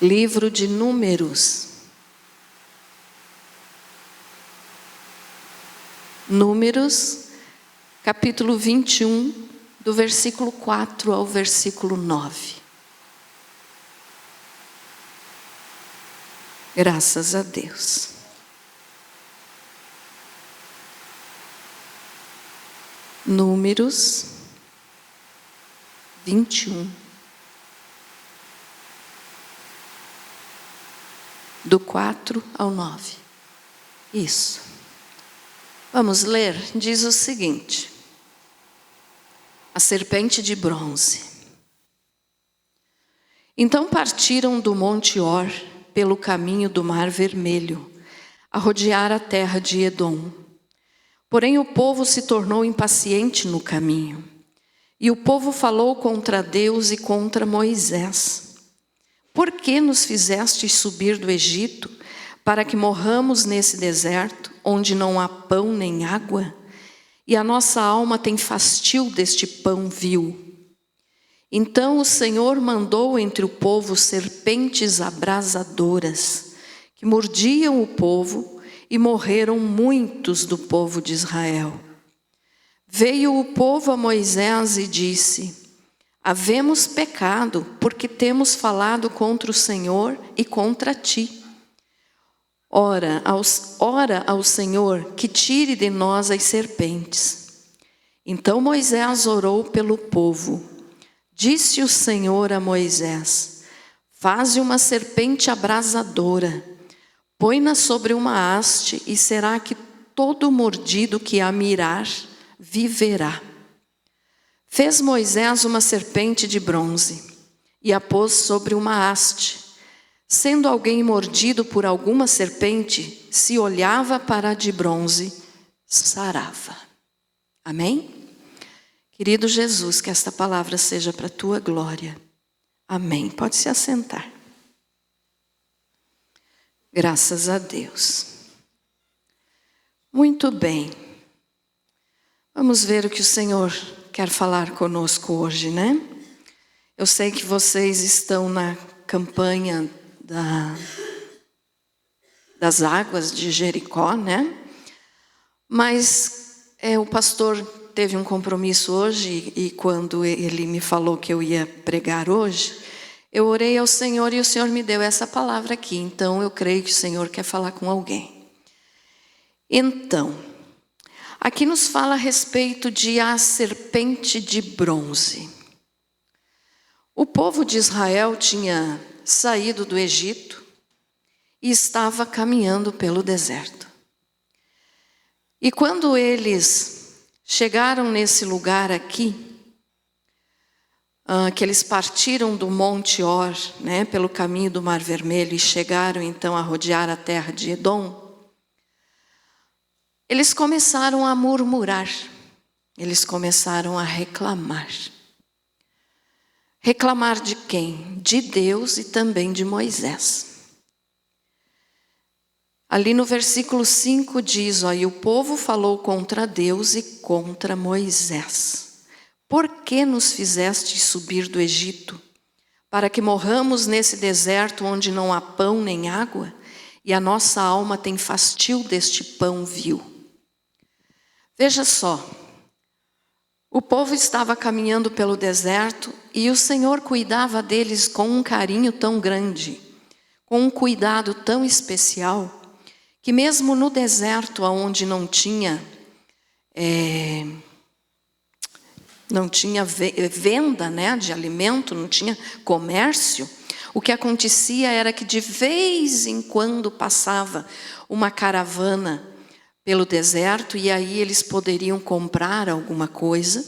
Livro de Números. Números, capítulo 21, do versículo 4 ao versículo 9. Graças a Deus. Números 21. Do 4 ao 9. Isso. Vamos ler? Diz o seguinte: a serpente de bronze. Então partiram do Monte Or pelo caminho do Mar Vermelho, a rodear a terra de Edom. Porém o povo se tornou impaciente no caminho, e o povo falou contra Deus e contra Moisés. Por que nos fizestes subir do Egito, para que morramos nesse deserto, onde não há pão nem água? E a nossa alma tem fastio deste pão vil. Então o Senhor mandou entre o povo serpentes abrasadoras, que mordiam o povo, e morreram muitos do povo de Israel. Veio o povo a Moisés e disse: havemos pecado, porque temos falado contra o Senhor e contra ti. Ora ao Senhor que tire de nós as serpentes. Então Moisés orou pelo povo. Disse o Senhor a Moisés: faze uma serpente abrasadora, põe-na sobre uma haste, e será que todo mordido que a mirar viverá. Fez Moisés uma serpente de bronze e a pôs sobre uma haste. Sendo alguém mordido por alguma serpente, se olhava para a de bronze, sarava. Amém? Querido Jesus, que esta palavra seja para a tua glória. Amém. Pode se assentar. Graças a Deus. Muito bem. Vamos ver o que o Senhor quer falar conosco hoje, né? Eu sei que vocês estão na campanha das águas de Jericó, né? Mas o pastor teve um compromisso hoje, e quando ele me falou que eu ia pregar hoje, eu orei ao Senhor e o Senhor me deu essa palavra aqui. Então eu creio que o Senhor quer falar com alguém. Então, aqui nos fala a respeito de a serpente de bronze. O povo de Israel tinha saído do Egito e estava caminhando pelo deserto. E quando eles chegaram nesse lugar aqui, que eles partiram do Monte Or, né, pelo caminho do Mar Vermelho, e chegaram então a rodear a terra de Edom, eles começaram a murmurar, eles começaram a reclamar. Reclamar de quem? De Deus e também de Moisés. Ali no versículo 5 diz, e o povo falou contra Deus e contra Moisés. Por que nos fizeste subir do Egito, para que morramos nesse deserto onde não há pão nem água, e a nossa alma tem fastio deste pão vil? Veja só, o povo estava caminhando pelo deserto e o Senhor cuidava deles com um carinho tão grande, com um cuidado tão especial, que mesmo no deserto, onde não tinha venda, né, de alimento, não tinha comércio, o que acontecia era que de vez em quando passava uma caravana pelo deserto, e aí eles poderiam comprar alguma coisa,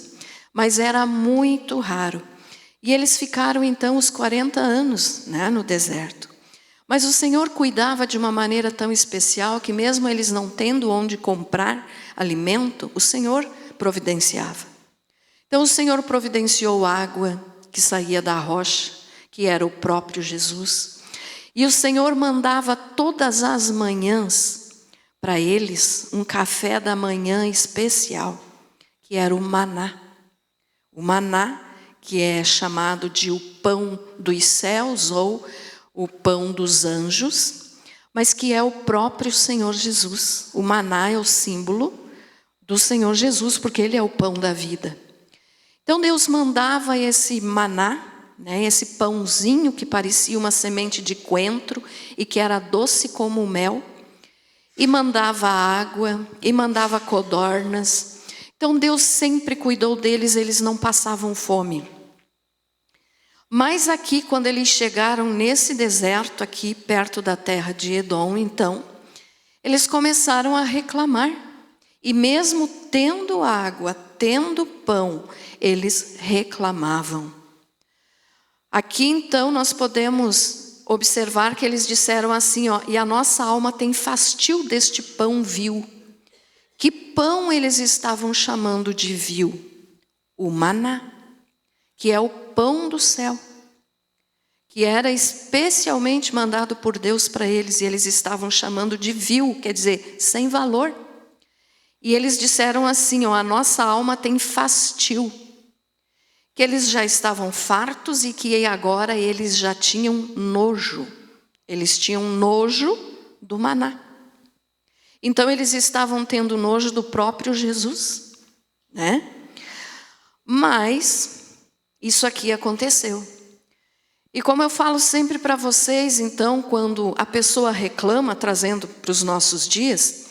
mas era muito raro. E eles ficaram então os 40 anos, né, no deserto. Mas o Senhor cuidava de uma maneira tão especial que mesmo eles não tendo onde comprar alimento, o Senhor providenciava. Então o Senhor providenciou água que saía da rocha, que era o próprio Jesus. E o Senhor mandava todas as manhãs para eles um café da manhã especial, que era o maná. O maná, que é chamado de o pão dos céus, ou o pão dos anjos, mas que é o próprio Senhor Jesus. O maná é o símbolo do Senhor Jesus, porque Ele é o pão da vida. Então Deus mandava esse maná, né, esse pãozinho que parecia uma semente de coentro e que era doce como o mel, e mandava água, e mandava codornas. Então Deus sempre cuidou deles, eles não passavam fome. Mas aqui, quando eles chegaram nesse deserto aqui, perto da terra de Edom, então, eles começaram a reclamar. E mesmo tendo água, tendo pão, eles reclamavam. Aqui, então, nós podemos observar que eles disseram assim, ó, e a nossa alma tem fastio deste pão vil. Que pão eles estavam chamando de vil? O maná, que é o pão do céu, que era especialmente mandado por Deus para eles, e eles estavam chamando de vil, quer dizer, sem valor. E eles disseram assim, ó, a nossa alma tem fastio, que eles já estavam fartos e que agora eles já tinham nojo. Eles tinham nojo do maná. Então eles estavam tendo nojo do próprio Jesus, né? Mas isso aqui aconteceu. E como eu falo sempre para vocês, então, quando a pessoa reclama, trazendo para os nossos dias,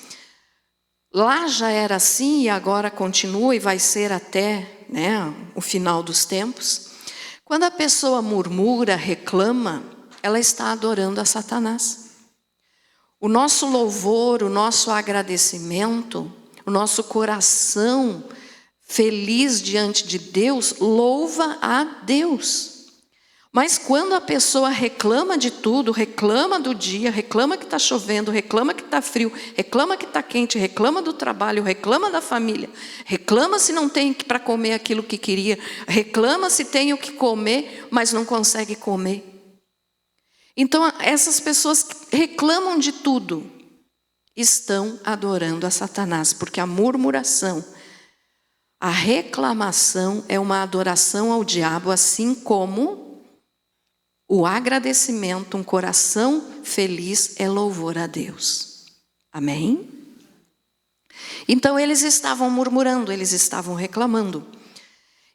lá já era assim e agora continua e vai ser até, né, o final dos tempos. Quando a pessoa murmura, reclama, ela está adorando a Satanás. O nosso louvor, o nosso agradecimento, o nosso coração feliz diante de Deus, louva a Deus. Mas quando a pessoa reclama de tudo, reclama do dia, reclama que está chovendo, reclama que está frio, reclama que está quente, reclama do trabalho, reclama da família, reclama se não tem para comer aquilo que queria, reclama se tem o que comer, mas não consegue comer. Então essas pessoas que reclamam de tudo estão adorando a Satanás, porque a murmuração, a reclamação é uma adoração ao diabo, assim como o agradecimento, um coração feliz é louvor a Deus. Amém? Então eles estavam murmurando, eles estavam reclamando.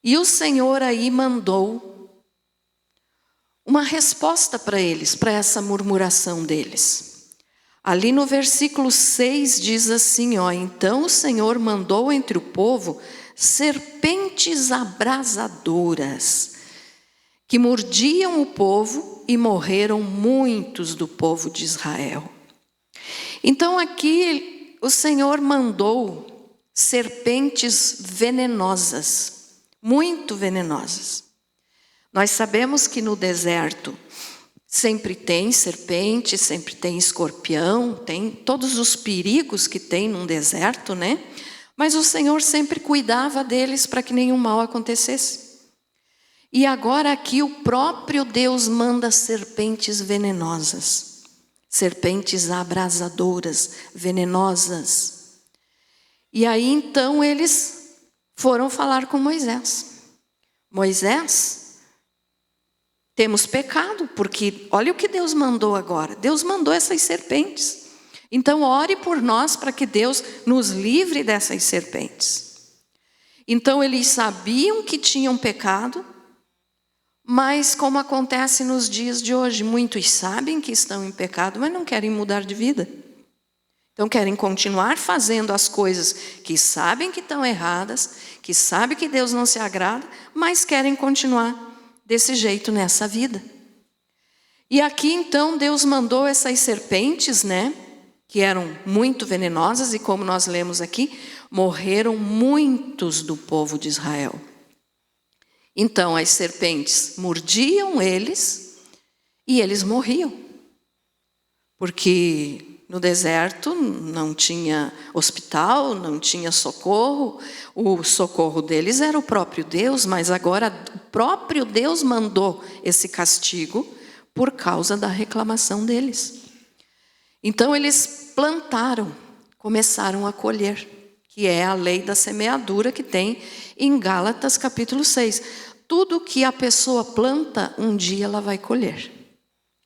E o Senhor aí mandou uma resposta para eles, para essa murmuração deles. Ali no versículo 6 diz assim, ó, então o Senhor mandou entre o povo serpentes abrasadoras, que mordiam o povo e morreram muitos do povo de Israel. Então aqui o Senhor mandou serpentes venenosas, muito venenosas. Nós sabemos que no deserto sempre tem serpente, sempre tem escorpião, tem todos os perigos que tem num deserto, né? Mas o Senhor sempre cuidava deles para que nenhum mal acontecesse. E agora aqui o próprio Deus manda serpentes venenosas, serpentes abrasadoras, venenosas. E aí então eles foram falar com Moisés. Moisés, temos pecado, porque olha o que Deus mandou agora. Deus mandou essas serpentes. Então ore por nós para que Deus nos livre dessas serpentes. Então eles sabiam que tinham pecado, mas como acontece nos dias de hoje, muitos sabem que estão em pecado, mas não querem mudar de vida. Então querem continuar fazendo as coisas que sabem que estão erradas, que sabem que Deus não se agrada, mas querem continuar desse jeito nessa vida. E aqui então Deus mandou essas serpentes, né, que eram muito venenosas, e como nós lemos aqui, morreram muitos do povo de Israel. Então as serpentes mordiam eles e eles morriam. Porque no deserto não tinha hospital, não tinha socorro. O socorro deles era o próprio Deus, mas agora o próprio Deus mandou esse castigo por causa da reclamação deles. Então eles plantaram, começaram a colher, que é a lei da semeadura que tem em Gálatas capítulo 6. Tudo que a pessoa planta, um dia ela vai colher.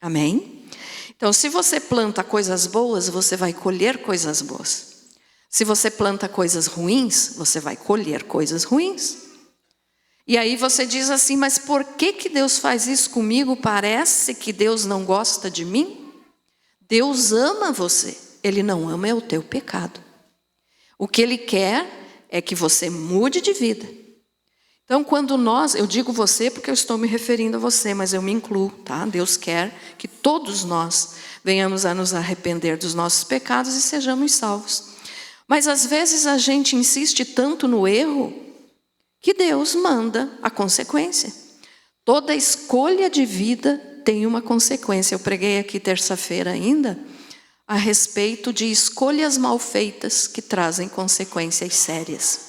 Amém? Então, se você planta coisas boas, você vai colher coisas boas. Se você planta coisas ruins, você vai colher coisas ruins. E aí você diz assim, mas por que Deus faz isso comigo? Parece que Deus não gosta de mim. Deus ama você. Ele não ama é o teu pecado. O que Ele quer é que você mude de vida. Então, quando eu digo você porque eu estou me referindo a você, mas eu me incluo, tá? Deus quer que todos nós venhamos a nos arrepender dos nossos pecados e sejamos salvos. Mas às vezes a gente insiste tanto no erro que Deus manda a consequência. Toda escolha de vida tem uma consequência. Eu preguei aqui terça-feira ainda a respeito de escolhas mal feitas que trazem consequências sérias.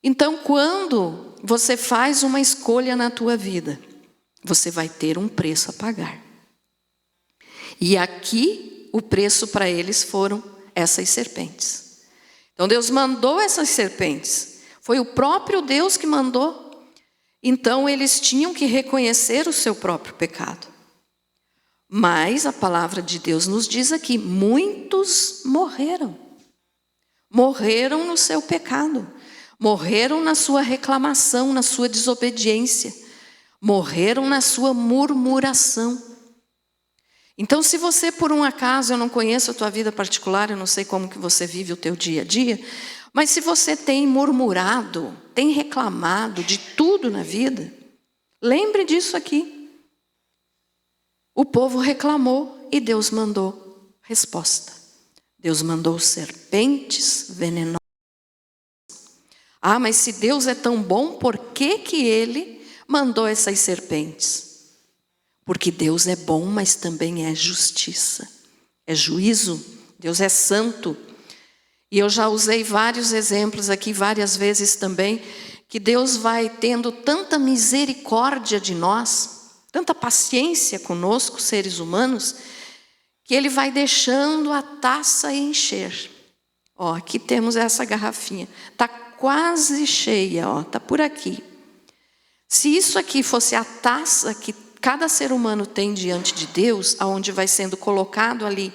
Então, quando você faz uma escolha na tua vida, você vai ter um preço a pagar. E aqui, o preço para eles foram essas serpentes. Então, Deus mandou essas serpentes. Foi o próprio Deus que mandou. Então, eles tinham que reconhecer o seu próprio pecado. Mas a palavra de Deus nos diz aqui, muitos morreram. Morreram no seu pecado. Morreram na sua reclamação, na sua desobediência. Morreram na sua murmuração. Então, se você, por um acaso, eu não conheço a tua vida particular, eu não sei como que você vive o teu dia a dia, mas se você tem murmurado, tem reclamado de tudo na vida, lembre disso aqui. O povo reclamou e Deus mandou resposta. Deus mandou serpentes venenosas. Ah, mas se Deus é tão bom, por que Ele mandou essas serpentes? Porque Deus é bom, mas também é justiça, é juízo. Deus é santo. E eu já usei vários exemplos aqui, várias vezes também, que Deus vai tendo tanta misericórdia de nós, tanta paciência conosco, seres humanos, que Ele vai deixando a taça encher. Ó, aqui temos essa garrafinha, está quase cheia, ó, está por aqui. Se isso aqui fosse a taça que cada ser humano tem diante de Deus, aonde vai sendo colocado ali,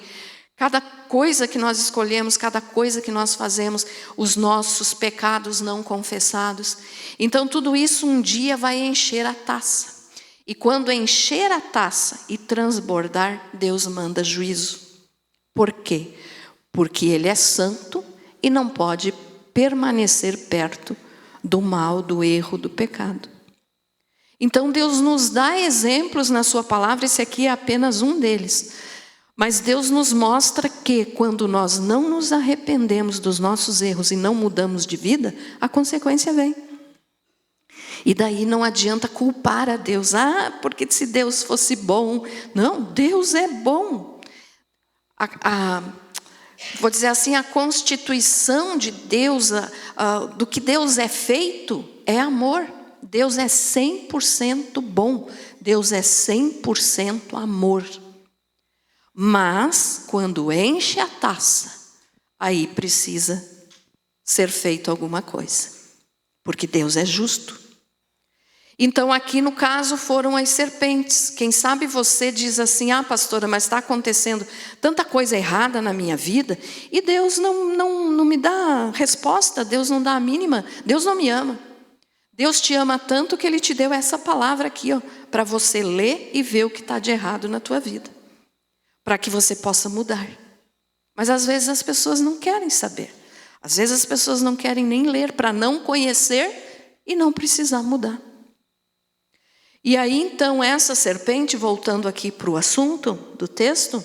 cada coisa que nós escolhemos, cada coisa que nós fazemos, os nossos pecados não confessados. Então tudo isso um dia vai encher a taça. E quando encher a taça e transbordar, Deus manda juízo. Por quê? Porque Ele é santo e não pode permanecer perto do mal, do erro, do pecado. Então Deus nos dá exemplos na sua palavra, esse aqui é apenas um deles. Mas Deus nos mostra que quando nós não nos arrependemos dos nossos erros e não mudamos de vida, a consequência vem. E daí não adianta culpar a Deus. Ah, porque se Deus fosse bom. Não, Deus é bom. Vou dizer assim, a constituição de Deus, do que Deus é feito, é amor. Deus é 100% bom. Deus é 100% amor. Mas, quando enche a taça, aí precisa ser feito alguma coisa. Porque Deus é justo. Então, aqui no caso foram as serpentes. Quem sabe você diz assim, ah, pastora, mas está acontecendo tanta coisa errada na minha vida e Deus não me dá resposta, Deus não dá a mínima, Deus não me ama. Deus te ama tanto que Ele te deu essa palavra aqui, ó, para você ler e ver o que está de errado na tua vida, para que você possa mudar. Mas às vezes as pessoas não querem saber. Às vezes as pessoas não querem nem ler para não conhecer e não precisar mudar. E aí então essa serpente, voltando aqui para o assunto do texto,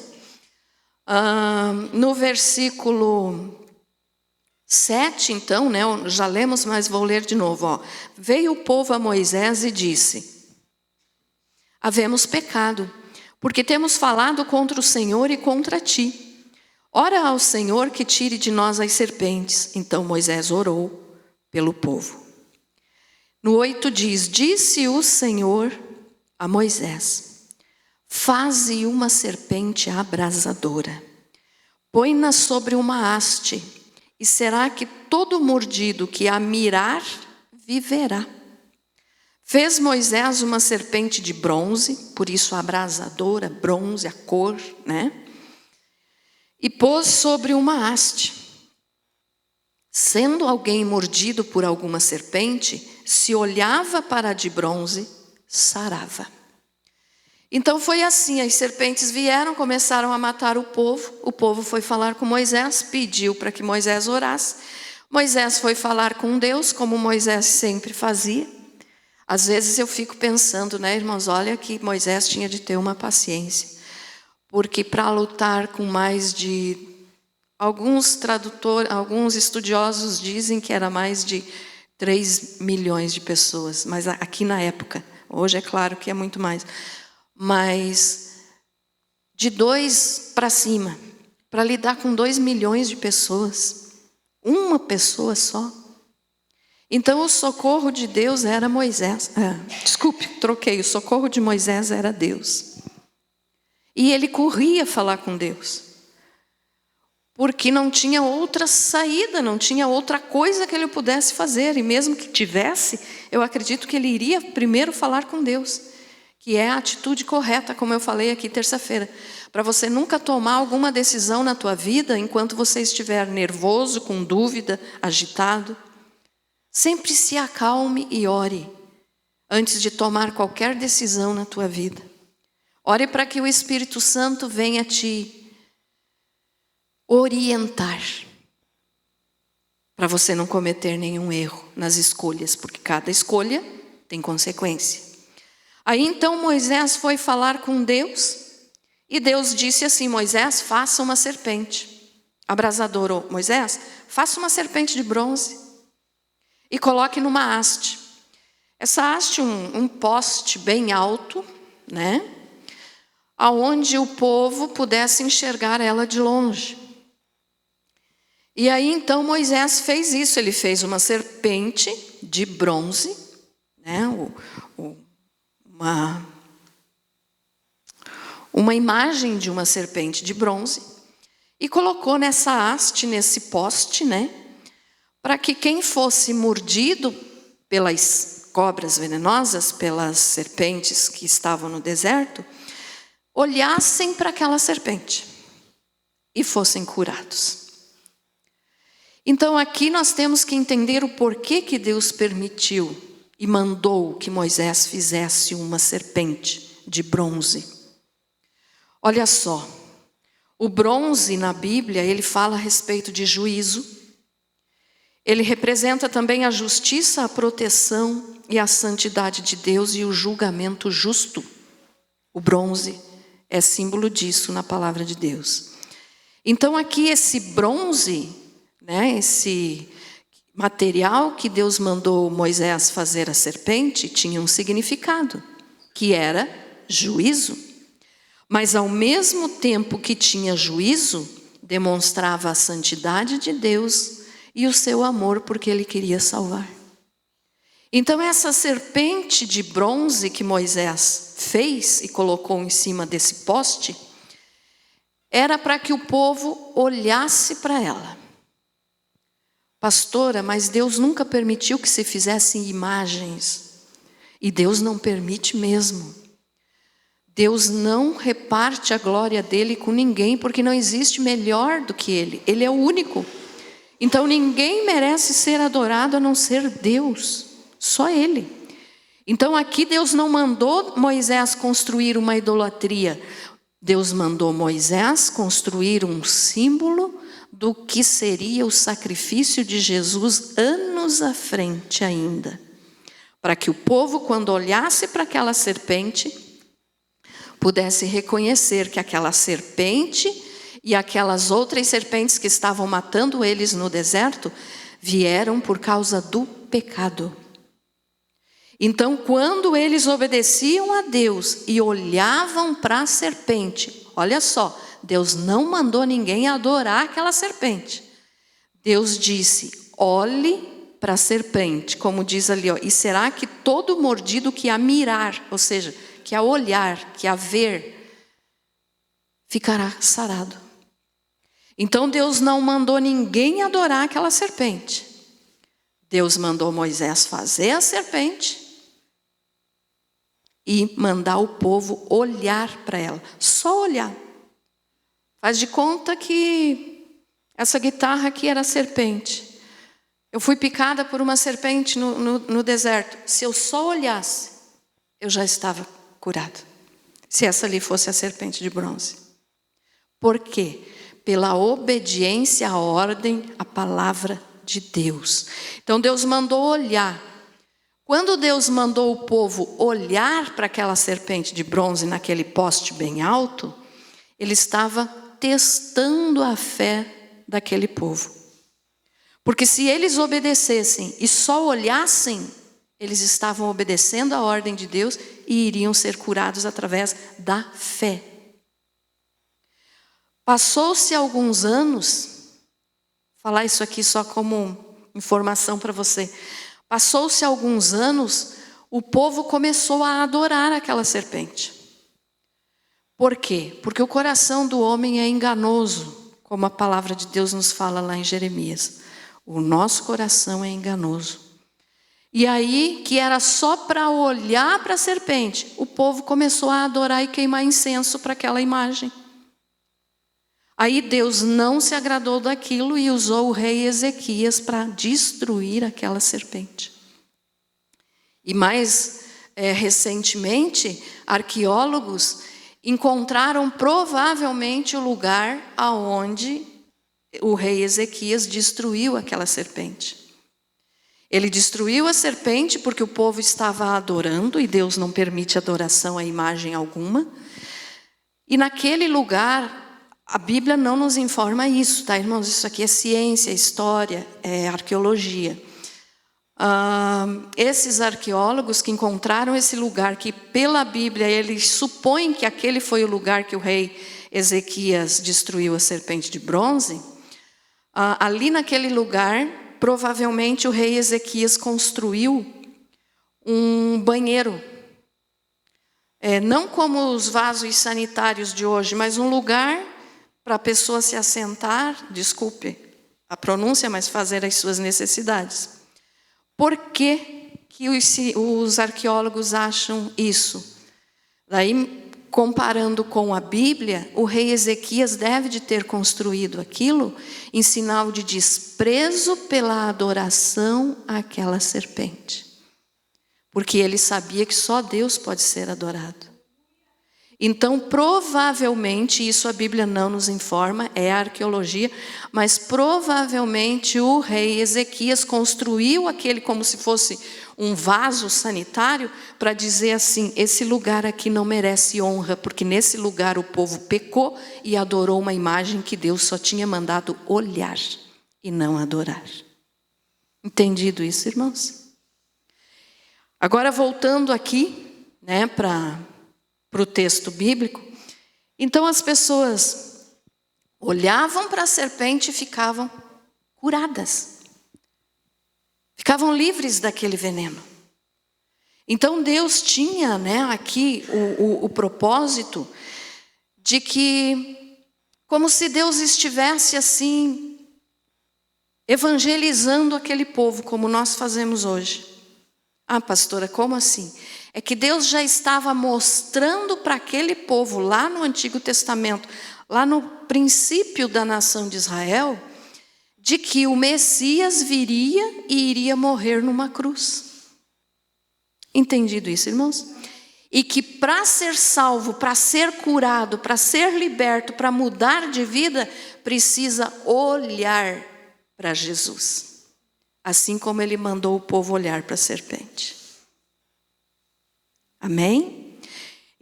no versículo 7 então, né, já lemos, mas vou ler de novo. Ó. Veio o povo a Moisés e disse, havemos pecado, porque temos falado contra o Senhor e contra ti. Ora ao Senhor que tire de nós as serpentes. Então Moisés orou pelo povo. No 8 diz, disse o Senhor a Moisés, faze uma serpente abrasadora, põe-na sobre uma haste, e será que todo mordido que a mirar viverá. Fez Moisés uma serpente de bronze, por isso abrasadora, bronze, a cor, né? E pôs sobre uma haste. Sendo alguém mordido por alguma serpente, se olhava para a de bronze, sarava. Então foi assim, as serpentes vieram, começaram a matar o povo foi falar com Moisés, pediu para que Moisés orasse. Moisés foi falar com Deus, como Moisés sempre fazia. Às vezes eu fico pensando, né, irmãos, olha que Moisés tinha de ter uma paciência, porque para lutar com mais de, alguns estudiosos dizem que era mais de 3 milhões de pessoas, mas aqui na época, hoje é claro que é muito mais, mas de 2 para cima, para lidar com 2 milhões de pessoas, uma pessoa só. Então o socorro de Deus era Moisés. O socorro de Moisés era Deus. E ele corria falar com Deus, porque não tinha outra saída, não tinha outra coisa que ele pudesse fazer. E mesmo que tivesse, eu acredito que ele iria primeiro falar com Deus, que é a atitude correta, como eu falei aqui terça-feira. Para você nunca tomar alguma decisão na tua vida enquanto você estiver nervoso, com dúvida, agitado. Sempre se acalme e ore antes de tomar qualquer decisão na tua vida. Ore para que o Espírito Santo venha te orientar, para você não cometer nenhum erro nas escolhas, porque cada escolha tem consequência. Aí então Moisés foi falar com Deus, e Deus disse assim: Moisés, faça uma serpente abrasadora. Moisés, faça uma serpente de bronze e coloque numa haste. Essa haste, um poste bem alto, né? Aonde o povo pudesse enxergar ela de longe. E aí então Moisés fez isso, ele fez uma serpente de bronze, né? Uma imagem de uma serpente de bronze, e colocou nessa haste, nesse poste, né? Para que quem fosse mordido pelas cobras venenosas, pelas serpentes que estavam no deserto, olhassem para aquela serpente e fossem curados. Então aqui nós temos que entender o porquê que Deus permitiu e mandou que Moisés fizesse uma serpente de bronze. Olha só, o bronze na Bíblia, ele fala a respeito de juízo. Ele representa também a justiça, a proteção e a santidade de Deus e o julgamento justo. O bronze é símbolo disso na palavra de Deus. Então aqui esse bronze, né, esse material que Deus mandou Moisés fazer a serpente, tinha um significado, que era juízo. Mas ao mesmo tempo que tinha juízo, demonstrava a santidade de Deus e o seu amor, porque ele queria salvar. Então essa serpente de bronze que Moisés fez e colocou em cima desse poste, era para que o povo olhasse para ela. Pastora, mas Deus nunca permitiu que se fizessem imagens. E Deus não permite mesmo. Deus não reparte a glória dele com ninguém, porque não existe melhor do que ele. Ele é o único. Então ninguém merece ser adorado a não ser Deus, só ele. Então aqui Deus não mandou Moisés construir uma idolatria. Deus mandou Moisés construir um símbolo do que seria o sacrifício de Jesus anos à frente ainda. Para que o povo, quando olhasse para aquela serpente, pudesse reconhecer que aquela serpente e aquelas outras serpentes que estavam matando eles no deserto, vieram por causa do pecado. Então, quando eles obedeciam a Deus e olhavam para a serpente, olha só, Deus não mandou ninguém adorar aquela serpente. Deus disse, olhe para a serpente, como diz ali, ó, e será que todo mordido que a mirar, ou seja, que a olhar, que a ver, ficará sarado. Então Deus não mandou ninguém adorar aquela serpente. Deus mandou Moisés fazer a serpente e mandar o povo olhar para ela. Só olhar. Faz de conta que essa guitarra aqui era a serpente. Eu fui picada por uma serpente no deserto. Se eu só olhasse, eu já estava curada. Se essa ali fosse a serpente de bronze. Por quê? Pela obediência à ordem, à palavra de Deus. Então Deus mandou olhar. Quando Deus mandou o povo olhar para aquela serpente de bronze naquele poste bem alto, Ele estava testando a fé daquele povo. Porque se eles obedecessem e só olhassem, eles estavam obedecendo a ordem de Deus e iriam ser curados através da fé. Passou-se alguns anos, falar isso aqui só como informação para você. Passou-se alguns anos, o povo começou a adorar aquela serpente. Por quê? Porque o coração do homem é enganoso, como a palavra de Deus nos fala lá em Jeremias. O nosso coração é enganoso. E aí, que era só para olhar para a serpente, o povo começou a adorar e queimar incenso para aquela imagem. Aí Deus não se agradou daquilo e usou o rei Ezequias para destruir aquela serpente. E mais recentemente, arqueólogos encontraram provavelmente o lugar aonde o rei Ezequias destruiu aquela serpente. Ele destruiu a serpente porque o povo estava adorando e Deus não permite adoração a imagem alguma. E naquele lugar, a Bíblia não nos informa isso, tá, irmãos? Isso aqui é ciência, história, é arqueologia. Esses arqueólogos que encontraram esse lugar, que pela Bíblia eles supõem que aquele foi o lugar que o rei Ezequias destruiu a serpente de bronze, ali naquele lugar, provavelmente o rei Ezequias construiu um banheiro. Não como os vasos sanitários de hoje, mas um lugar para a pessoa se assentar, desculpe a pronúncia, mas fazer as suas necessidades. Por que os arqueólogos acham isso? Daí, comparando com a Bíblia, o rei Ezequias deve de ter construído aquilo em sinal de desprezo pela adoração àquela serpente. Porque ele sabia que só Deus pode ser adorado. Então, provavelmente, isso a Bíblia não nos informa, é a arqueologia, mas provavelmente o rei Ezequias construiu aquele como se fosse um vaso sanitário para dizer assim, esse lugar aqui não merece honra, porque nesse lugar o povo pecou e adorou uma imagem que Deus só tinha mandado olhar e não adorar. Entendido isso, irmãos? Agora, voltando aqui, para o texto bíblico, então as pessoas olhavam para a serpente e ficavam curadas. Ficavam livres daquele veneno. Então Deus tinha aqui o propósito de que, como se Deus estivesse assim, evangelizando aquele povo, como nós fazemos hoje. Ah, pastora, como assim? É que Deus já estava mostrando para aquele povo lá no Antigo Testamento, lá no princípio da nação de Israel, de que o Messias viria e iria morrer numa cruz. Entendido isso, irmãos? E que para ser salvo, para ser curado, para ser liberto, para mudar de vida, precisa olhar para Jesus. Assim como ele mandou o povo olhar para a serpente. Amém?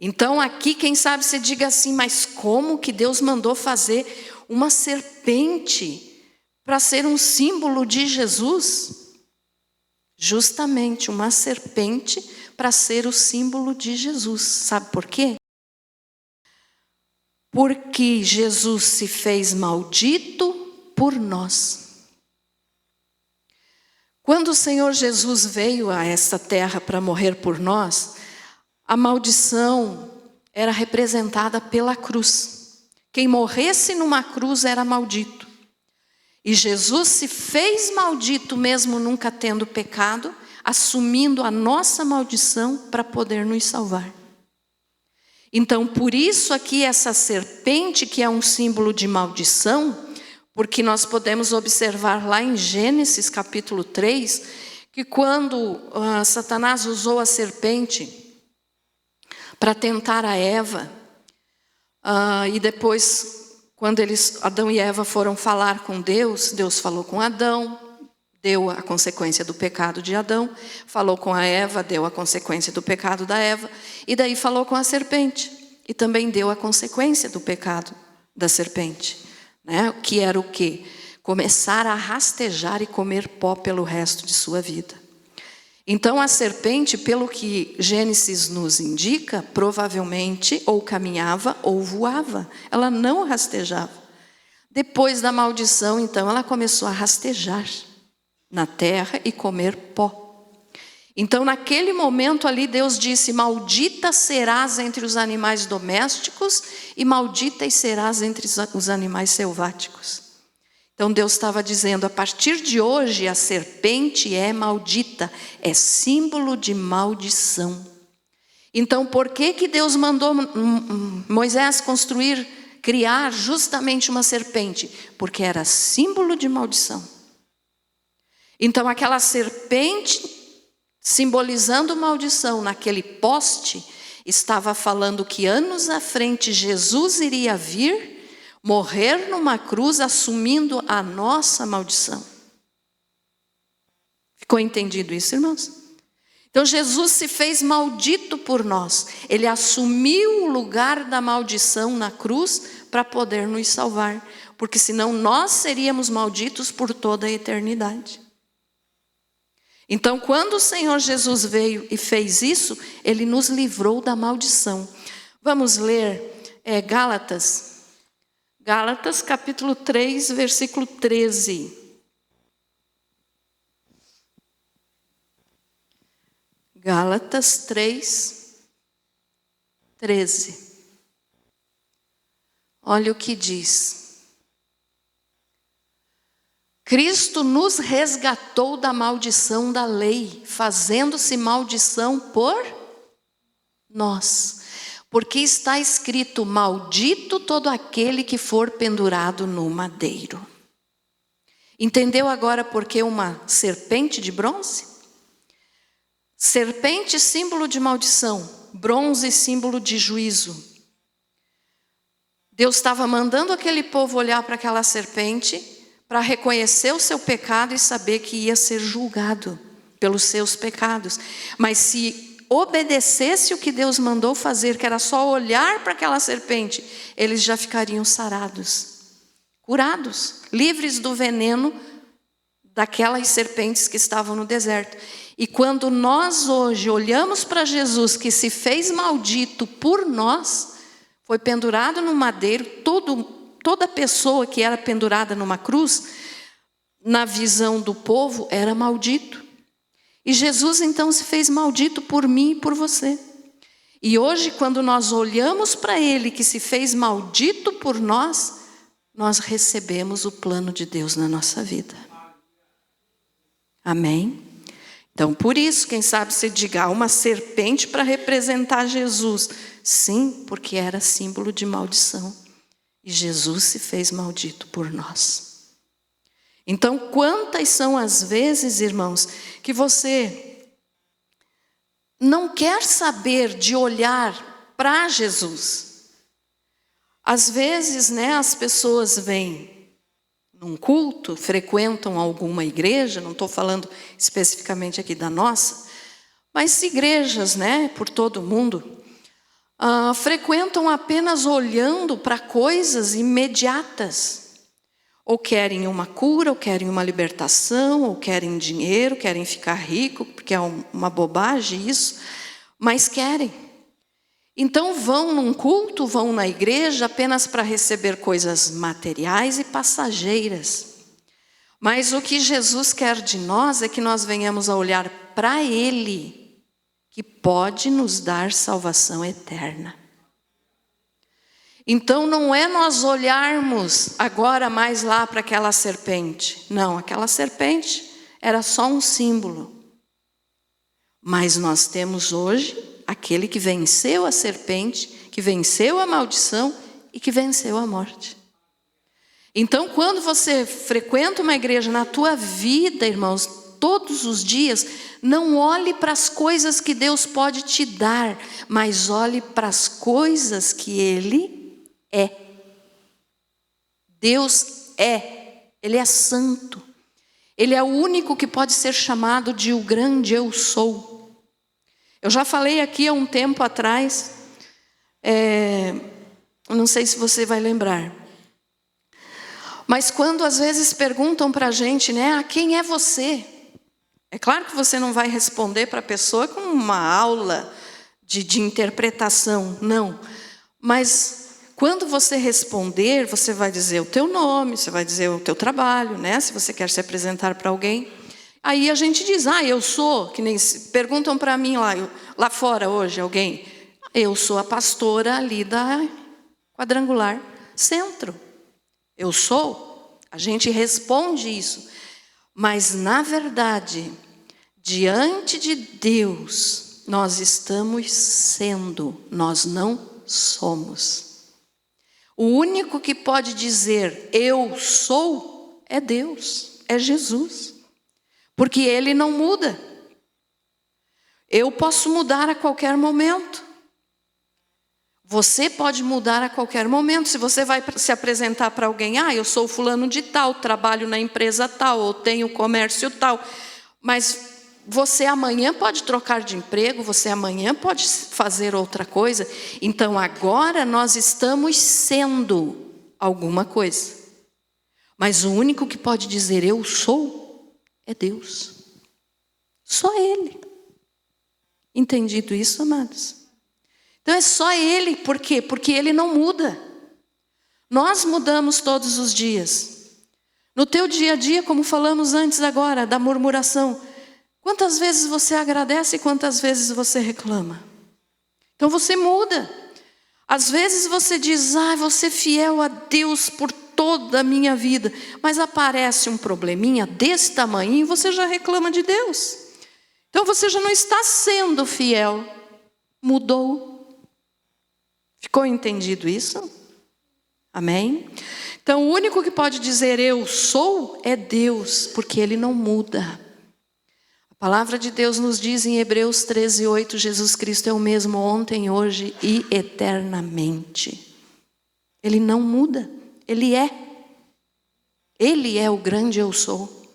Então aqui, quem sabe você diga assim, mas como que Deus mandou fazer uma serpente para ser um símbolo de Jesus? Justamente uma serpente para ser o símbolo de Jesus. Sabe por quê? Porque Jesus se fez maldito por nós. Quando o Senhor Jesus veio a esta terra para morrer por nós, a maldição era representada pela cruz. Quem morresse numa cruz era maldito. E Jesus se fez maldito mesmo nunca tendo pecado, assumindo a nossa maldição para poder nos salvar. Então, por isso aqui essa serpente, que é um símbolo de maldição, porque nós podemos observar lá em Gênesis capítulo 3, que quando Satanás usou a serpente para tentar a Eva, e depois, quando Adão e Eva foram falar com Deus, Deus falou com Adão, deu a consequência do pecado de Adão, falou com a Eva, deu a consequência do pecado da Eva, e daí falou com a serpente, e também deu a consequência do pecado da serpente, né? Que era o quê? Começar a rastejar e comer pó pelo resto de sua vida. Então a serpente, pelo que Gênesis nos indica, provavelmente ou caminhava ou voava, ela não rastejava. Depois da maldição, então, ela começou a rastejar na terra e comer pó. Então, naquele momento ali, Deus disse: maldita serás entre os animais domésticos e maldita serás entre os animais selváticos. Então, Deus estava dizendo: a partir de hoje, a serpente é maldita, é símbolo de maldição. Então, por que Deus mandou Moisés criar justamente uma serpente? Porque era símbolo de maldição. Então aquela serpente, simbolizando maldição naquele poste, estava falando que anos à frente Jesus iria vir, morrer numa cruz, assumindo a nossa maldição. Ficou entendido isso, irmãos? Então Jesus se fez maldito por nós. Ele assumiu o lugar da maldição na cruz para poder nos salvar. Porque senão nós seríamos malditos por toda a eternidade. Então, quando o Senhor Jesus veio e fez isso, Ele nos livrou da maldição. Vamos ler Gálatas. Gálatas capítulo 3, versículo 13. Gálatas 3, 13. Olha o que diz. Cristo nos resgatou da maldição da lei, fazendo-se maldição por nós. Porque está escrito: maldito todo aquele que for pendurado no madeiro. Entendeu agora por que uma serpente de bronze? Serpente, símbolo de maldição. Bronze, símbolo de juízo. Deus estava mandando aquele povo olhar para aquela serpente para reconhecer o seu pecado e saber que ia ser julgado pelos seus pecados. Mas se obedecesse o que Deus mandou fazer, que era só olhar para aquela serpente, eles já ficariam sarados, curados, livres do veneno daquelas serpentes que estavam no deserto. E quando nós hoje olhamos para Jesus, que se fez maldito por nós, foi pendurado no madeiro, toda pessoa que era pendurada numa cruz, na visão do povo, era maldito. E Jesus então se fez maldito por mim e por você. E hoje, quando nós olhamos para Ele, que se fez maldito por nós, nós recebemos o plano de Deus na nossa vida. Amém? Então, por isso, quem sabe se diga uma serpente para representar Jesus. Sim, porque era símbolo de maldição. E Jesus se fez maldito por nós. Então, quantas são as vezes, irmãos, que você não quer saber de olhar para Jesus? Às vezes, as pessoas vêm num culto, frequentam alguma igreja, não estou falando especificamente aqui da nossa, mas igrejas, por todo o mundo, frequentam apenas olhando para coisas imediatas. Ou querem uma cura, ou querem uma libertação, ou querem dinheiro, querem ficar rico, porque é uma bobagem isso, mas querem. Então vão num culto, vão na igreja apenas para receber coisas materiais e passageiras. Mas o que Jesus quer de nós é que nós venhamos a olhar para Ele, que pode nos dar salvação eterna. Então não é nós olharmos agora mais lá para aquela serpente. Não, aquela serpente era só um símbolo. Mas nós temos hoje aquele que venceu a serpente, que venceu a maldição e que venceu a morte. Então, quando você frequenta uma igreja na tua vida, irmãos, todos os dias, não olhe para as coisas que Deus pode te dar, mas olhe para as coisas que Ele é. Deus é, Ele é santo. Ele é o único que pode ser chamado de o grande eu sou. Eu já falei aqui há um tempo atrás, não sei se você vai lembrar, mas quando às vezes perguntam para a gente, né, quem é você? É claro que você não vai responder para a pessoa com uma aula de interpretação, não. Mas quando você responder, você vai dizer o teu nome, você vai dizer o teu trabalho, né? Se você quer se apresentar para alguém. Aí a gente diz, eu sou, que nem perguntam para mim lá fora hoje, alguém, eu sou a pastora ali da Quadrangular Centro. Eu sou, a gente responde isso. Mas, na verdade, diante de Deus, nós estamos sendo, nós não somos. O único que pode dizer eu sou é Deus, é Jesus. Porque Ele não muda. Eu posso mudar a qualquer momento. Você pode mudar a qualquer momento. Se você vai se apresentar para alguém, eu sou fulano de tal, trabalho na empresa tal, ou tenho comércio tal. Mas você amanhã pode trocar de emprego, você amanhã pode fazer outra coisa. Então agora nós estamos sendo alguma coisa. Mas o único que pode dizer eu sou é Deus. Só Ele. Entendido isso, amados? Então é só Ele, por quê? Porque Ele não muda. Nós mudamos todos os dias. No teu dia a dia, como falamos antes agora, da murmuração, quantas vezes você agradece e quantas vezes você reclama? Então você muda. Às vezes você diz, vou ser fiel a Deus por toda a minha vida, mas aparece um probleminha desse tamanho e você já reclama de Deus. Então você já não está sendo fiel, mudou. Ficou entendido isso? Amém? Então o único que pode dizer eu sou é Deus, porque Ele não muda. A palavra de Deus nos diz em Hebreus 13:8, Jesus Cristo é o mesmo ontem, hoje e eternamente. Ele não muda, Ele é. Ele é o grande eu sou.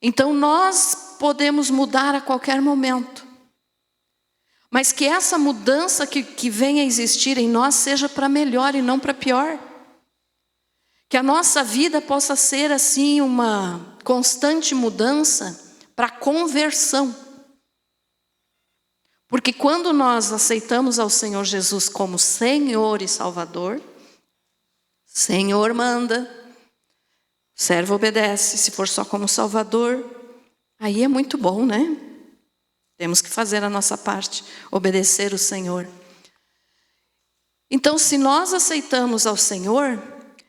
Então nós podemos mudar a qualquer momento. Mas que essa mudança que venha a existir em nós seja para melhor e não para pior. Que a nossa vida possa ser assim uma constante mudança para conversão. Porque quando nós aceitamos ao Senhor Jesus como Senhor e Salvador, Senhor manda, servo obedece. Se for só como Salvador, aí é muito bom, né? Temos que fazer a nossa parte, obedecer o Senhor. Então, se nós aceitamos ao Senhor,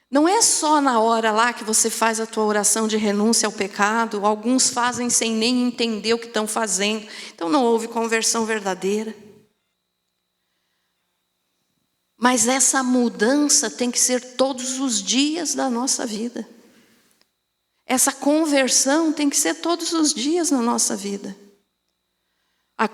não é só na hora lá que você faz a tua oração de renúncia ao pecado. Alguns fazem sem nem entender o que estão fazendo. Então não houve conversão verdadeira. Mas essa mudança tem que ser todos os dias da nossa vida. Essa conversão tem que ser todos os dias na nossa vida.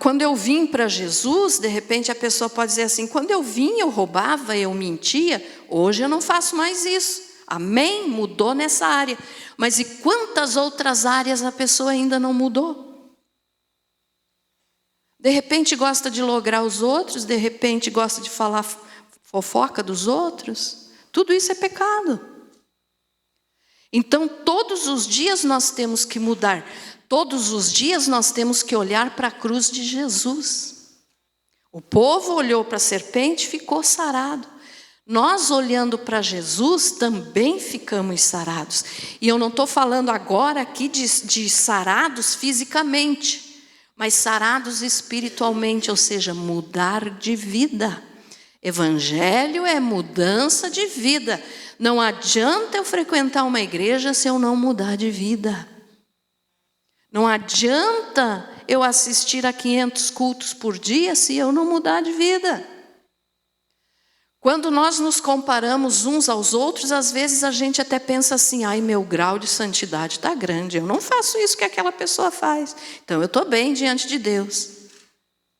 Quando eu vim para Jesus, de repente a pessoa pode dizer assim, quando eu vim eu roubava, eu mentia, hoje eu não faço mais isso. Amém? Mudou nessa área. Mas e quantas outras áreas a pessoa ainda não mudou? De repente gosta de lograr os outros, de repente gosta de falar fofoca dos outros. Tudo isso é pecado. Então todos os dias nós temos que mudar. Todos os dias nós temos que olhar para a cruz de Jesus. O povo olhou para a serpente e ficou sarado. Nós olhando para Jesus também ficamos sarados. E eu não estou falando agora aqui de sarados fisicamente, mas sarados espiritualmente, ou seja, mudar de vida. Evangelho é mudança de vida. Não adianta eu frequentar uma igreja se eu não mudar de vida. Não adianta eu assistir a 500 cultos por dia se eu não mudar de vida? Quando nós nos comparamos uns aos outros, às vezes a gente até pensa assim, ai, meu grau de santidade está grande, eu não faço isso que aquela pessoa faz, então eu estou bem diante de Deus.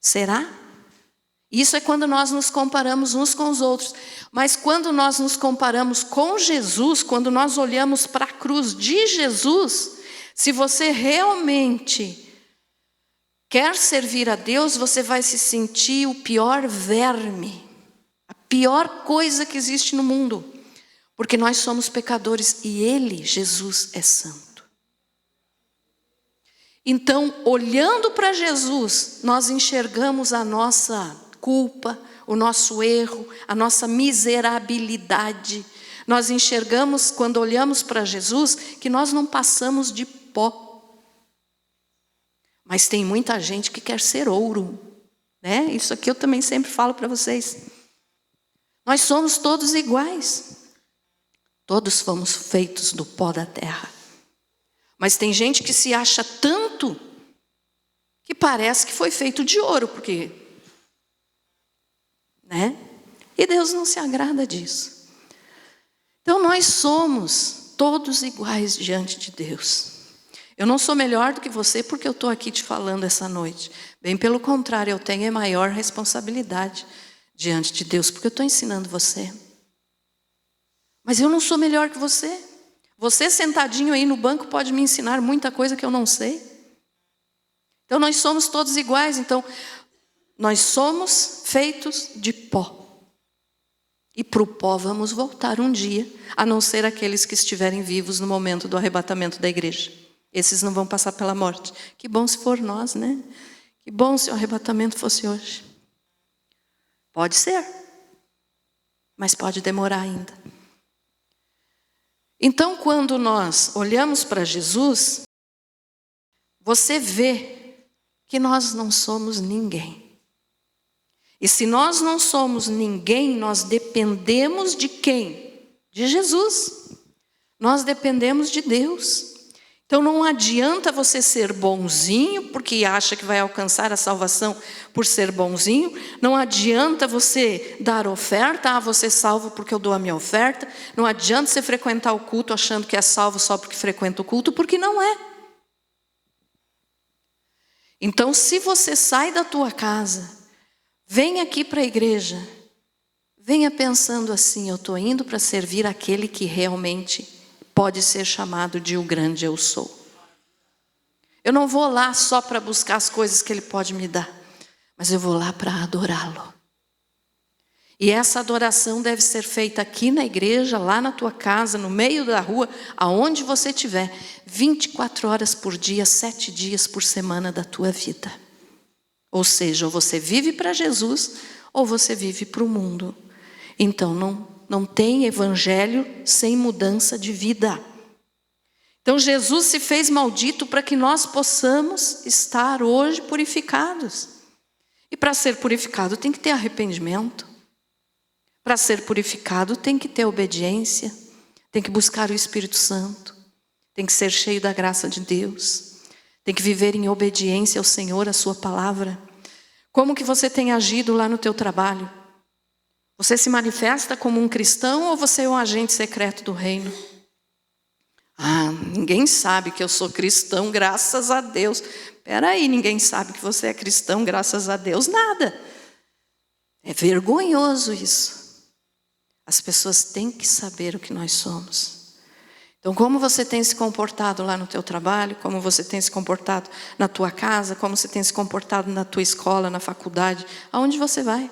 Será? Isso é quando nós nos comparamos uns com os outros. Mas quando nós nos comparamos com Jesus, quando nós olhamos para a cruz de Jesus, se você realmente quer servir a Deus, você vai se sentir o pior verme, a pior coisa que existe no mundo, porque nós somos pecadores e Ele, Jesus, é santo. Então, olhando para Jesus, nós enxergamos a nossa culpa, o nosso erro, a nossa miserabilidade. Nós enxergamos, quando olhamos para Jesus, que nós não passamos de pó. Mas tem muita gente que quer ser ouro, né? Isso aqui eu também sempre falo para vocês. Nós somos todos iguais. Todos fomos feitos do pó da terra. Mas tem gente que se acha tanto que parece que foi feito de ouro, porque, né? E Deus não se agrada disso. Então nós somos todos iguais diante de Deus. Eu não sou melhor do que você porque eu estou aqui te falando essa noite. Bem pelo contrário, eu tenho a maior responsabilidade diante de Deus, porque eu estou ensinando você. Mas eu não sou melhor que você. Você sentadinho aí no banco pode me ensinar muita coisa que eu não sei. Então nós somos todos iguais. Então nós somos feitos de pó. E para o pó vamos voltar um dia, a não ser aqueles que estiverem vivos no momento do arrebatamento da igreja. Esses não vão passar pela morte. Que bom se for nós, né? Que bom se o arrebatamento fosse hoje. Pode ser, mas pode demorar ainda. Então, quando nós olhamos para Jesus, você vê que nós não somos ninguém. E se nós não somos ninguém, nós dependemos de quem? De Jesus. Nós dependemos de Deus. Então não adianta você ser bonzinho, porque acha que vai alcançar a salvação por ser bonzinho. Não adianta você dar oferta, você é salvo porque eu dou a minha oferta. Não adianta você frequentar o culto achando que é salvo só porque frequenta o culto, porque não é. Então se você sai da tua casa, vem aqui para a igreja, venha pensando assim, eu estou indo para servir aquele que realmente pode ser chamado de o grande eu sou. Eu não vou lá só para buscar as coisas que Ele pode me dar, mas eu vou lá para adorá-lo. E essa adoração deve ser feita aqui na igreja, lá na tua casa, no meio da rua, aonde você estiver, 24 horas por dia, 7 dias por semana da tua vida. Ou seja, ou você vive para Jesus, ou você vive para o mundo. Então não tem evangelho sem mudança de vida. Então Jesus se fez maldito para que nós possamos estar hoje purificados. E para ser purificado tem que ter arrependimento. Para ser purificado tem que ter obediência. Tem que buscar o Espírito Santo. Tem que ser cheio da graça de Deus. Tem que viver em obediência ao Senhor, à sua palavra. Como que você tem agido lá no teu trabalho? Você se manifesta como um cristão ou você é um agente secreto do reino? Ah, ninguém sabe que eu sou cristão, graças a Deus. Espera aí, ninguém sabe que você é cristão, graças a Deus? Nada. É vergonhoso isso. As pessoas têm que saber o que nós somos. Então, como você tem se comportado lá no teu trabalho, como você tem se comportado na tua casa, como você tem se comportado na tua escola, na faculdade, aonde você vai?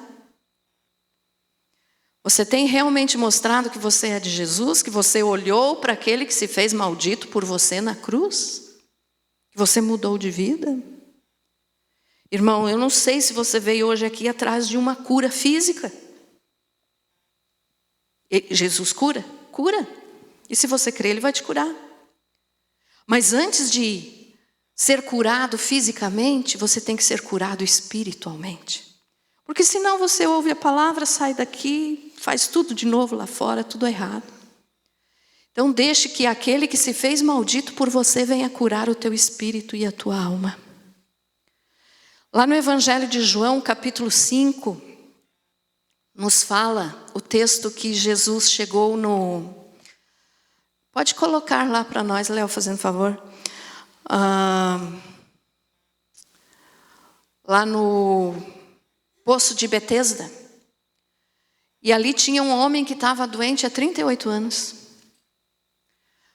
Você tem realmente mostrado que você é de Jesus? Que você olhou para aquele que se fez maldito por você na cruz? Que você mudou de vida? Irmão, eu não sei se você veio hoje aqui atrás de uma cura física. Jesus cura? Cura. E se você crer, Ele vai te curar. Mas antes de ser curado fisicamente, você tem que ser curado espiritualmente. Porque senão você ouve a palavra, sai daqui, faz tudo de novo lá fora, tudo errado. Então deixe que aquele que se fez maldito por você venha curar o teu espírito e a tua alma. Lá no Evangelho de João, capítulo 5, nos fala o texto que Jesus chegou no... Pode colocar lá para nós, Léo, fazendo favor. Lá no poço de Betesda. E ali tinha um homem que estava doente há 38 anos.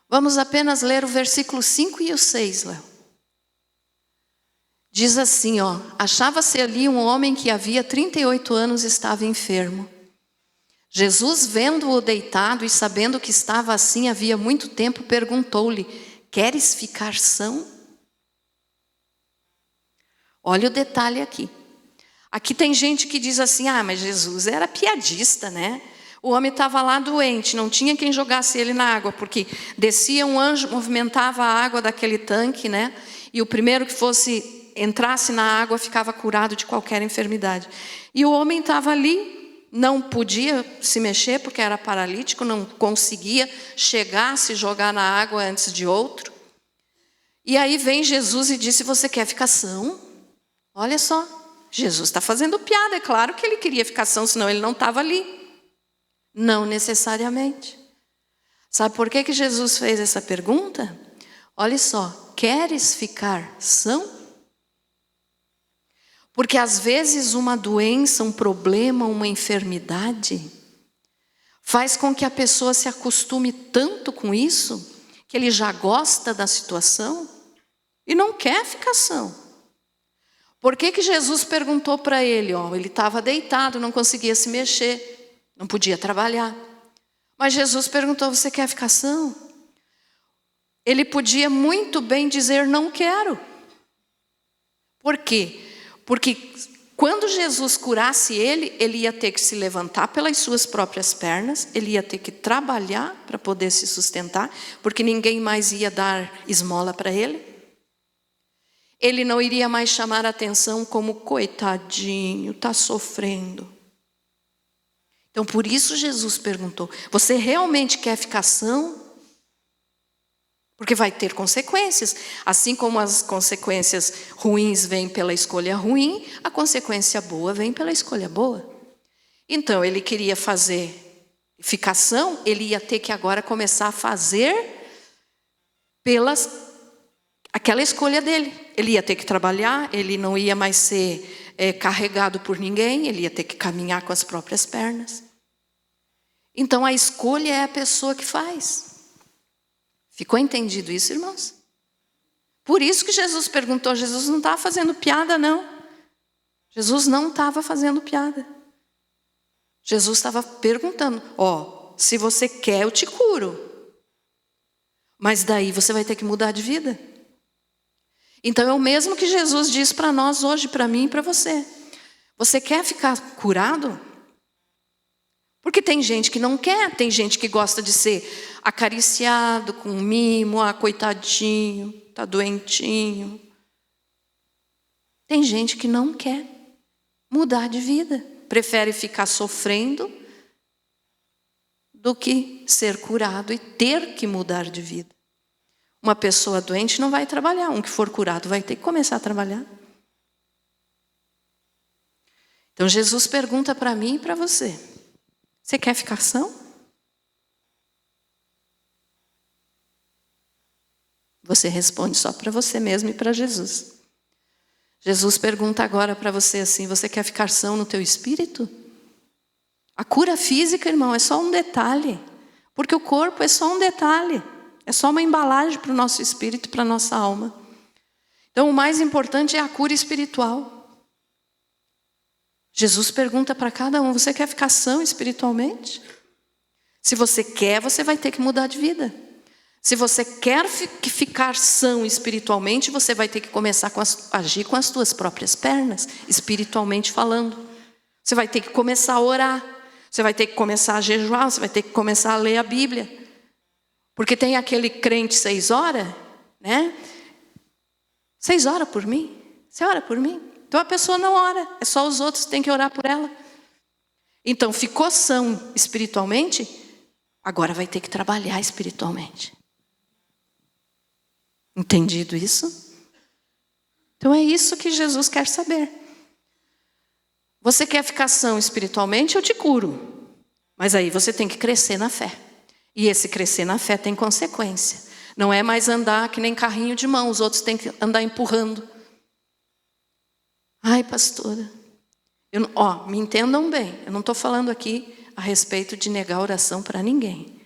Vamos apenas ler o versículo 5 e o 6, Léo. Diz assim, achava-se ali um homem que havia 38 anos estava enfermo. Jesus, vendo-o deitado e sabendo que estava assim havia muito tempo, perguntou-lhe: queres ficar são? Olha o detalhe aqui. Aqui tem gente que diz assim, mas Jesus era piadista, né? O homem estava lá doente, não tinha quem jogasse ele na água, porque descia um anjo, movimentava a água daquele tanque, né? E o primeiro que entrasse na água ficava curado de qualquer enfermidade. E o homem estava ali, não podia se mexer porque era paralítico, não conseguia chegar, se jogar na água antes de outro. E aí vem Jesus e disse: você quer ficar são? Olha só, Jesus está fazendo piada, é claro que ele queria ficar são, senão ele não estava ali. Não necessariamente. Sabe por que Jesus fez essa pergunta? Olha só, queres ficar são? Porque às vezes uma doença, um problema, uma enfermidade faz com que a pessoa se acostume tanto com isso, que ele já gosta da situação e não quer ficar são. Por que Jesus perguntou para ele? Ele estava deitado, não conseguia se mexer, não podia trabalhar. Mas Jesus perguntou: você quer ficar são? Ele podia muito bem dizer: não quero. Por quê? Porque quando Jesus curasse ele, ele ia ter que se levantar pelas suas próprias pernas, ele ia ter que trabalhar para poder se sustentar, porque ninguém mais ia dar esmola para ele. Ele não iria mais chamar a atenção como coitadinho, está sofrendo. Então por isso Jesus perguntou: você realmente quer ficar são? Porque vai ter consequências. Assim como as consequências ruins vêm pela escolha ruim, a consequência boa vem pela escolha boa. Então ele queria ficar são, ele ia ter que agora começar a fazer aquela escolha dele. Ele ia ter que trabalhar, ele não ia mais ser carregado por ninguém, ele ia ter que caminhar com as próprias pernas. Então a escolha é a pessoa que faz. Ficou entendido isso, irmãos? Por isso que Jesus perguntou. Jesus não estava fazendo piada, não. Jesus não estava fazendo piada. Jesus estava perguntando: se você quer, eu te curo. Mas daí você vai ter que mudar de vida. Então é o mesmo que Jesus diz para nós hoje, para mim e para você. Você quer ficar curado? Porque tem gente que não quer, tem gente que gosta de ser acariciado com mimo, coitadinho, tá doentinho. Tem gente que não quer mudar de vida, prefere ficar sofrendo do que ser curado e ter que mudar de vida. Uma pessoa doente não vai trabalhar, um que for curado vai ter que começar a trabalhar. Então Jesus pergunta para mim e para você: você quer ficar são? Você responde só para você mesmo e para Jesus. Jesus pergunta agora para você assim: você quer ficar são no teu espírito? A cura física, irmão, é só um detalhe. Porque o corpo é só um detalhe. É só uma embalagem para o nosso espírito e para a nossa alma. Então o mais importante é a cura espiritual. Jesus pergunta para cada um: você quer ficar são espiritualmente? Se você quer, você vai ter que mudar de vida. Se você quer ficar são espiritualmente, você vai ter que começar a agir com as tuas próprias pernas, espiritualmente falando. Você vai ter que começar a orar. Você vai ter que começar a jejuar. Você vai ter que começar a ler a Bíblia. Porque tem aquele crente 6 horas, né? 6 horas por mim? Você ora por mim? Então a pessoa não ora, é só os outros que têm que orar por ela. Então ficou são espiritualmente, agora vai ter que trabalhar espiritualmente. Entendido isso? Então é isso que Jesus quer saber. Você quer ficar são espiritualmente, eu te curo. Mas aí você tem que crescer na fé. E esse crescer na fé tem consequência. Não é mais andar que nem carrinho de mão, os outros têm que andar empurrando. Ai, pastora, me entendam bem, eu não estou falando aqui a respeito de negar oração para ninguém.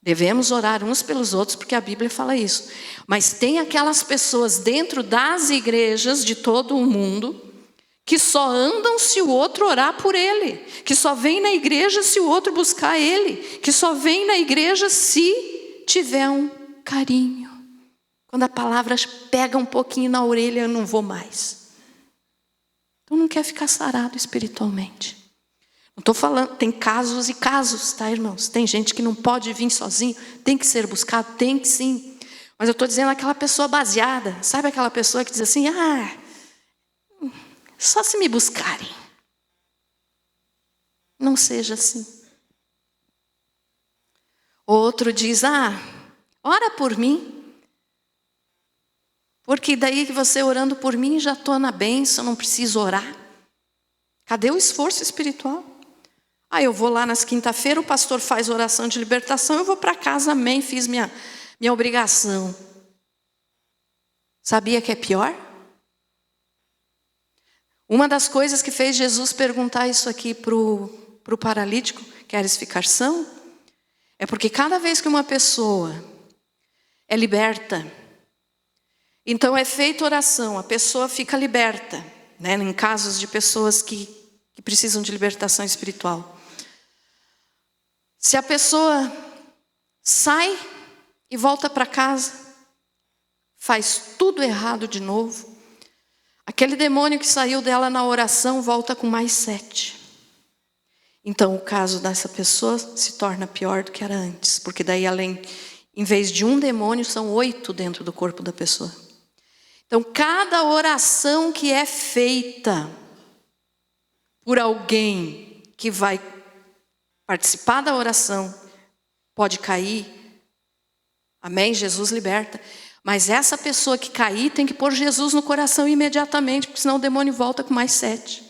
Devemos orar uns pelos outros, porque a Bíblia fala isso. Mas tem aquelas pessoas dentro das igrejas de todo o mundo que só andam se o outro orar por ele, que só vem na igreja se o outro buscar ele, que só vem na igreja se tiver um carinho. Quando a palavra pega um pouquinho na orelha, eu não vou mais. Então não quer ficar sarado espiritualmente. Não estou falando, tem casos e casos, tá, irmãos? Tem gente que não pode vir sozinho, tem que ser buscado, tem que sim. Mas eu estou dizendo aquela pessoa baseada, sabe aquela pessoa que diz assim, só se me buscarem. Não seja assim. Outro diz, ora por mim. Porque daí que você orando por mim, já estou na bênção, não preciso orar. Cadê o esforço espiritual? Eu vou lá nas quinta-feiras, o pastor faz oração de libertação, eu vou para casa, amém, fiz minha obrigação. Sabia que é pior? Uma das coisas que fez Jesus perguntar isso aqui para o paralítico, queres ficar são? É porque cada vez que uma pessoa é liberta, então é feita oração, a pessoa fica liberta, né? Em casos de pessoas que precisam de libertação espiritual. Se a pessoa sai e volta para casa, faz tudo errado de novo, aquele demônio que saiu dela na oração volta com mais 7. Então o caso dessa pessoa se torna pior do que era antes, porque daí em vez de um demônio, são 8 dentro do corpo da pessoa. Então cada oração que é feita por alguém que vai participar da oração pode cair. Amém? Jesus liberta. Mas essa pessoa que cair tem que pôr Jesus no coração imediatamente, porque senão o demônio volta com mais 7.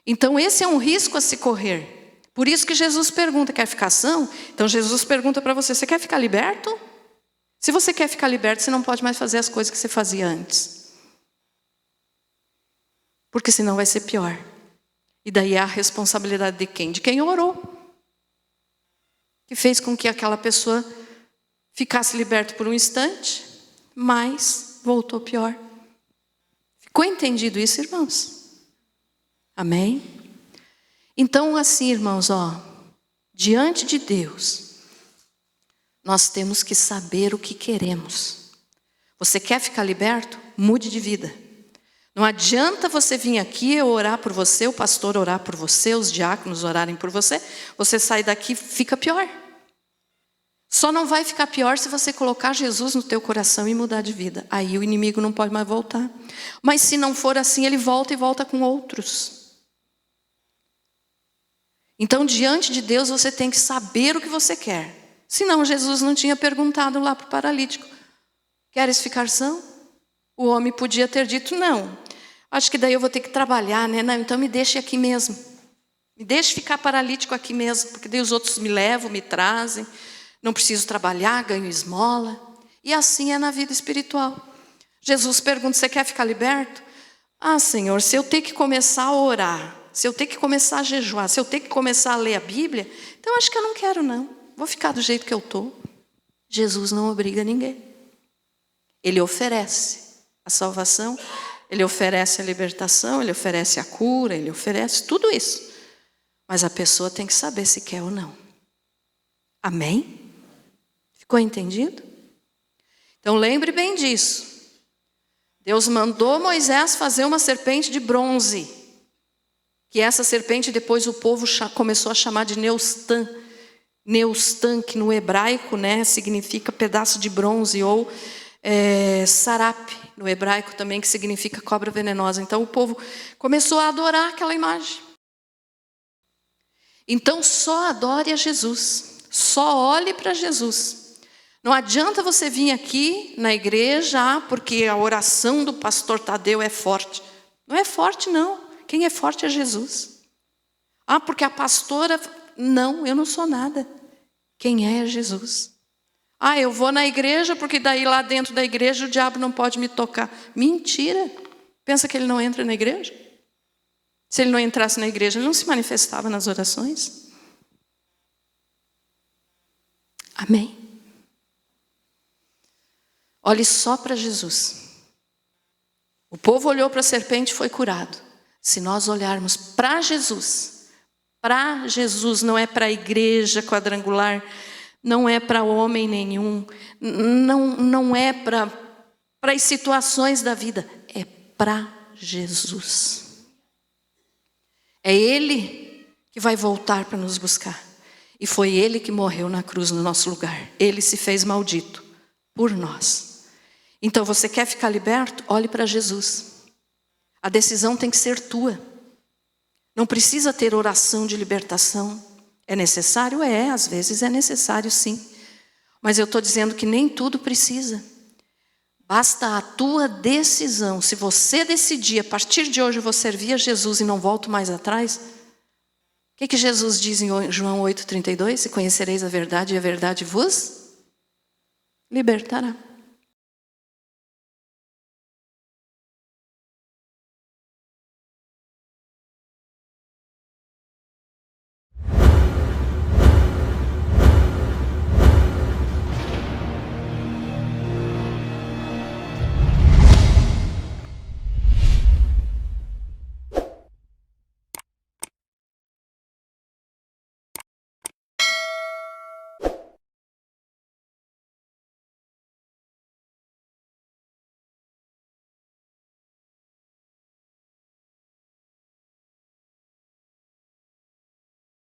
Então esse é um risco a se correr. Por isso que Jesus pergunta, quer ficar são? Então Jesus pergunta para você, você quer ficar liberto? Se você quer ficar liberto, você não pode mais fazer as coisas que você fazia antes. Porque senão vai ser pior. E daí é a responsabilidade de quem? De quem orou. Que fez com que aquela pessoa ficasse liberta por um instante, mas voltou pior. Ficou entendido isso, irmãos? Amém? Então assim, irmãos, diante de Deus, nós temos que saber o que queremos. Você quer ficar liberto? Mude de vida. Não adianta você vir aqui, eu orar por você, o pastor orar por você, os diáconos orarem por você, você sai daqui, fica pior. Só não vai ficar pior se você colocar Jesus no teu coração e mudar de vida. Aí o inimigo não pode mais voltar. Mas se não for assim, ele volta e volta com outros. Então, diante de Deus, você tem que saber o que você quer. Senão, Jesus não tinha perguntado lá para o paralítico, queres ficar são? O homem podia ter dito, não. Acho que daí eu vou ter que trabalhar, né? Não, então me deixe aqui mesmo. Me deixe ficar paralítico aqui mesmo, porque daí os outros me levam, me trazem. Não preciso trabalhar, ganho esmola. E assim é na vida espiritual. Jesus pergunta, você quer ficar liberto? Senhor, se eu ter que começar a orar, se eu ter que começar a jejuar, se eu ter que começar a ler a Bíblia, então acho que eu não quero não. Vou ficar do jeito que eu estou. Jesus não obriga ninguém. Ele oferece a salvação, ele oferece a libertação, ele oferece a cura, ele oferece tudo isso. Mas a pessoa tem que saber se quer ou não. Amém? Ficou entendido? Então lembre bem disso. Deus mandou Moisés fazer uma serpente de bronze. Que essa serpente depois o povo começou a chamar de Neustan. Neustan, que no hebraico, né, significa pedaço de bronze, ou sarap, no hebraico também, que significa cobra venenosa. Então o povo começou a adorar aquela imagem. Então só adore a Jesus, só olhe para Jesus. Não adianta você vir aqui na igreja, porque a oração do pastor Tadeu é forte. Não é forte, não. Quem é forte é Jesus. Porque a pastora... Não, eu não sou nada. Quem é Jesus. Eu vou na igreja, porque daí lá dentro da igreja o diabo não pode me tocar. Mentira. Pensa que ele não entra na igreja? Se ele não entrasse na igreja, ele não se manifestava nas orações. Amém? Olhe só para Jesus. O povo olhou para a serpente e foi curado. Se nós olharmos para Jesus, não é para a igreja quadrangular, não é para homem nenhum, não é para as situações da vida, é para Jesus. É Ele que vai voltar para nos buscar. E foi Ele que morreu na cruz no nosso lugar. Ele se fez maldito por nós. Então você quer ficar liberto? Olhe para Jesus. A decisão tem que ser tua. Não precisa ter oração de libertação. É necessário? Às vezes é necessário sim. Mas eu estou dizendo que nem tudo precisa. Basta a tua decisão. Se você decidir, a partir de hoje eu vou servir a Jesus e não volto mais atrás. O que Jesus diz em João 8,32? Se conhecereis a verdade e a verdade vos libertará.